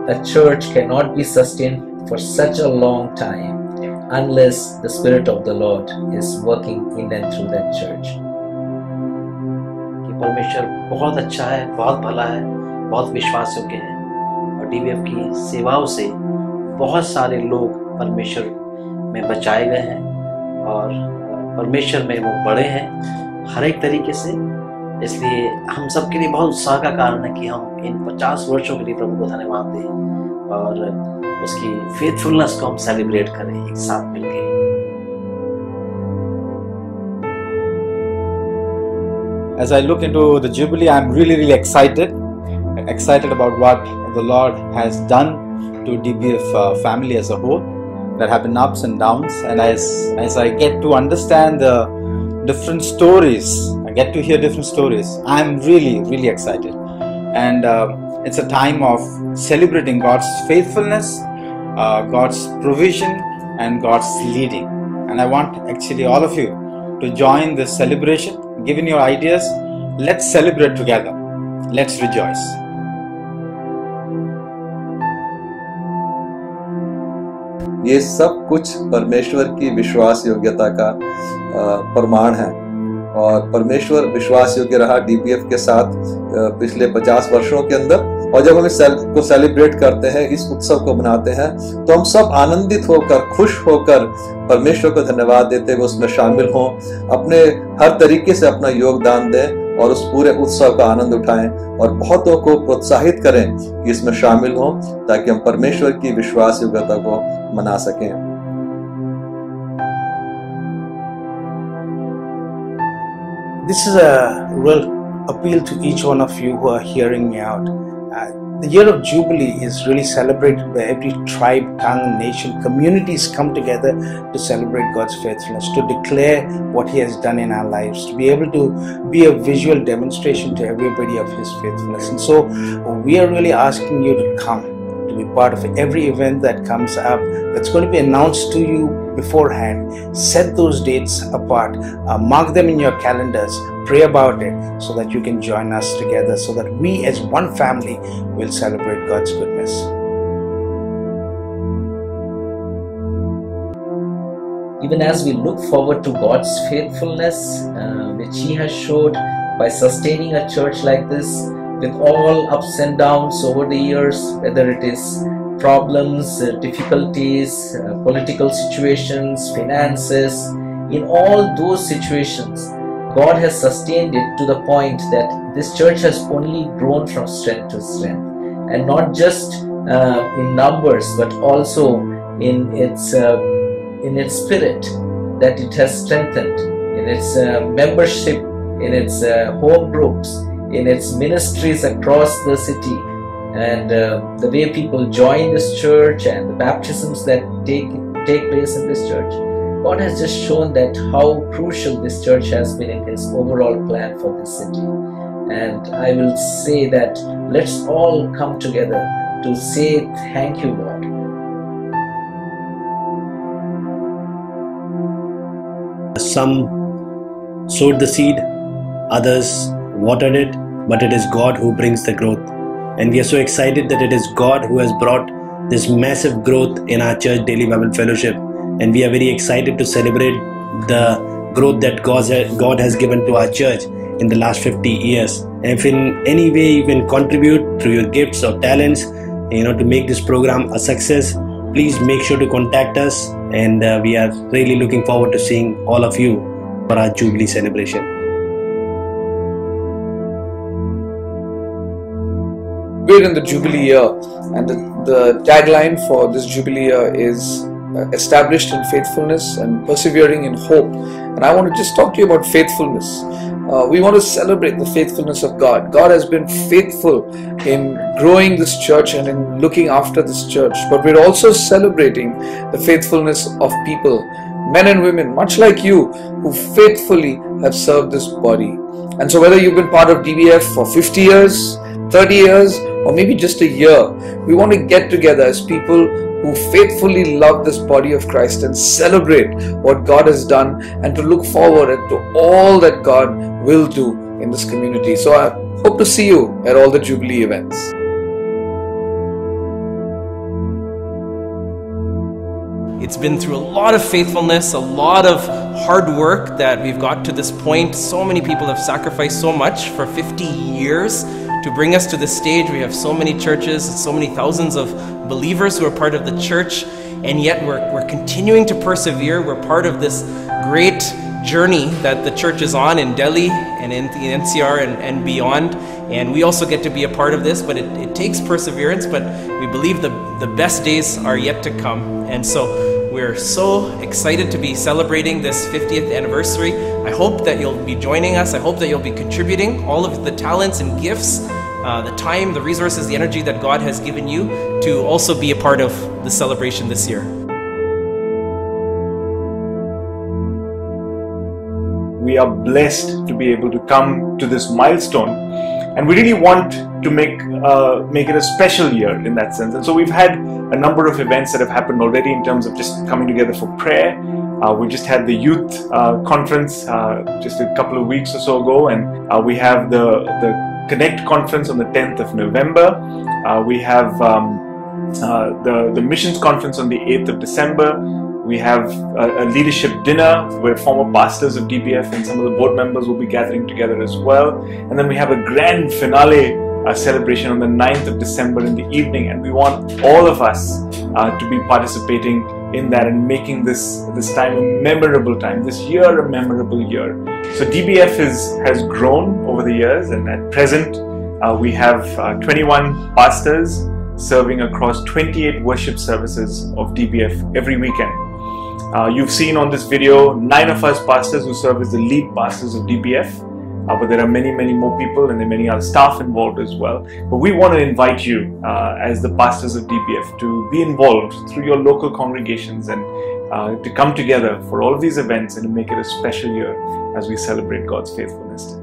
a church cannot be sustained for such a long time unless the Spirit of the Lord is working in and through that church. कि परमेश्वर बहुत अच्छा है, बहुत भला है, बहुत विश्वास योग्य है और DBF की सेवाओं से बहुत सारे लोग परमेश्वर में बचाए गए हैं और परमेश्वर में वो बड़े हैं हर एक तरीके से। इसलिए हम सब के लिए बहुत उत्साह का कारण है कि हम इन 50 वर्षों के लिए प्रभु को धन्यवाद दें और उसकी फेथफुलनेस को हम सेलिब्रेट करें एक साथ मिलकर। As I look into the Jubilee, I'm really excited about what the Lord has done to DBF family as a whole. There have been ups and downs, and as I get to understand the different stories, I get to hear different stories, I'm really excited. And it's a time of celebrating God's faithfulness, God's provision, and God's leading. And I want actually all of you to join this celebration. Given your ideas, let's celebrate together. Let's rejoice. ये सब कुछ परमेश्वर की विश्वास योग्यता का प्रमाण है और परमेश्वर विश्वास योग्य रहा DBF के साथ पिछले 50 वर्षों के अंदर। और जब हम इस को सेलिब्रेट करते हैं, इस उत्सव को मनाते हैं, तो हम सब आनंदित होकर, खुश होकर परमेश्वर को धन्यवाद देते हुए उसमें शामिल हों, अपने हर तरीके से अपना योगदान दें और उस पूरे उत्सव का आनंद उठाएं और बहुतों को प्रोत्साहित करें कि इसमें शामिल हों ताकि हम परमेश्वर की विश्वास योग्यता को मना सकें। This is a real appeal to each one of you who are hearing me out. The year of Jubilee is really celebrated where every tribe, tongue, nation, communities come together to celebrate God's faithfulness, to declare what He has done in our lives, to be able to be a visual demonstration to everybody of His faithfulness. And so we are really asking you to come, to be part of every event that comes up that's going to be announced to you beforehand. Set those dates apart, mark them in your calendars, pray about it so that you can join us together, so that we as one family will celebrate God's goodness. Even as we look forward to God's faithfulness, which He has showed by sustaining a church like this with all ups and downs over the years, whether it is problems, difficulties, political situations, finances, in all those situations, God has sustained it to the point that this church has only grown from strength to strength, and not just in numbers, but also in its spirit, that it has strengthened in its membership, in its home groups, in its ministries across the city, and the way people join this church and the baptisms that take place in this church. God has just shown that how crucial this church has been in His overall plan for this city. And I will say that let's all come together to say thank you, Lord. Some sowed the seed, others watered it, but it is God who brings the growth. And we are so excited that it is God who has brought this massive growth in our church, Daily Bible Fellowship. And we are very excited to celebrate the growth that God has given to our church in the last 50 years. And if in any way you can contribute through your gifts or talents, to make this program a success, please make sure to contact us. And we are really looking forward to seeing all of you for our Jubilee celebration. We're in the Jubilee year, and the tagline for this Jubilee year is established in faithfulness and persevering in hope. And I want to just talk to you about faithfulness. We want to celebrate the faithfulness of God. God has been faithful in growing this church and in looking after this church, but we're also celebrating the faithfulness of people, men and women much like you, who faithfully have served this body. And so whether you've been part of DBF for 50 years, 30 years, or maybe just a year, we want to get together as people who faithfully love this body of Christ and celebrate what God has done, and to look forward to all that God will do in this community. So I hope to see you at all the Jubilee events. It's been through a lot of faithfulness, a lot of hard work that we've got to this point. So many people have sacrificed so much for 50 years to bring us to this stage. We have so many churches, so many thousands of believers who are part of the church, and yet we're continuing to persevere. We're part of this great journey that the church is on in Delhi and in the NCR and beyond, and we also get to be a part of this, but it takes perseverance, but we believe the best days are yet to come. And so we're so excited to be celebrating this 50th anniversary. I hope that you'll be joining us. I hope that you'll be contributing all of the talents and gifts, the time, the resources, the energy that God has given you to also be a part of the celebration this year. We are blessed to be able to come to this milestone, and we really want to make it a special year in that sense. And so we've had a number of events that have happened already in terms of just coming together for prayer. We just had the youth conference just a couple of weeks or so ago, and we have the Connect conference on the 10th of November. We have the missions conference on the 8th of December. We have a leadership dinner where former pastors of DBF and some of the board members will be gathering together as well. And then we have a grand finale celebration on the 9th of December in the evening. And we want all of us to be participating in that and making this time a memorable time, this year a memorable year. So DBF has grown over the years, and at present we have 21 pastors serving across 28 worship services of DBF every weekend. You've seen on this video 9 of us pastors who serve as the lead pastors of DBF, but there are many more people, and there are many other staff involved as well. But we want to invite you as the pastors of DBF to be involved through your local congregations and to come together for all of these events and to make it a special year as we celebrate God's faithfulness.